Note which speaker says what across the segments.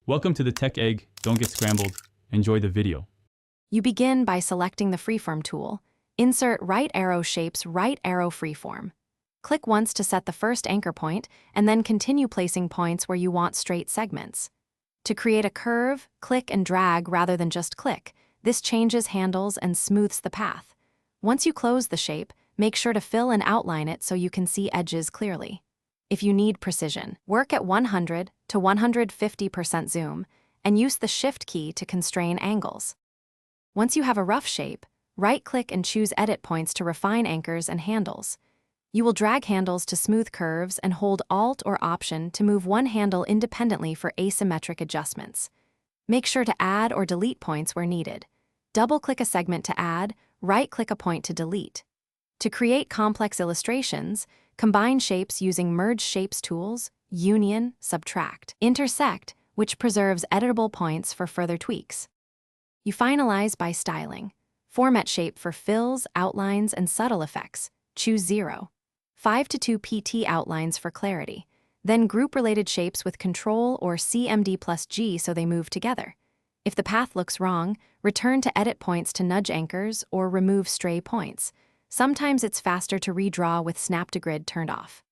Speaker 1: Welcome to the Tech Egg. Don't get scrambled. Enjoy the video.
Speaker 2: You begin by selecting the Freeform tool. Insert right arrow shapes right arrow freeform. Click once to set the first anchor point, and then continue placing points where you want straight segments. To create a curve, click and drag rather than just click. This changes handles and smooths the path. Once you close the shape, make sure to fill and outline it so you can see edges clearly. If you need precision, work at 100 to 150% zoom and use the Shift key to constrain angles. Once you have a rough shape, right-click and choose Edit Points to refine anchors and handles. You will drag handles to smooth curves and hold Alt or Option to move one handle independently for asymmetric adjustments. Make sure to add or delete points where needed. Double-click a segment to add, right-click a point to delete. To create complex illustrations, combine shapes using Merge Shapes tools, Union, Subtract, Intersect, which preserves editable points for further tweaks. You finalize by styling. Format shape for fills, outlines, and subtle effects. Choose 0. 5 to 2 pt outlines for clarity. Then group related shapes with Ctrl or CMD+G so they move together. If the path looks wrong, return to Edit Points to nudge anchors or remove stray points. Sometimes it's faster to redraw with Snap to Grid turned off.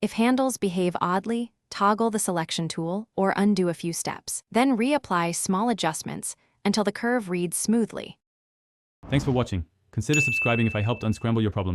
Speaker 2: If handles behave oddly, toggle the selection tool or undo a few steps. Then reapply small adjustments until the curve reads smoothly.
Speaker 1: Thanks for watching. Consider subscribing if I helped unscramble your problems.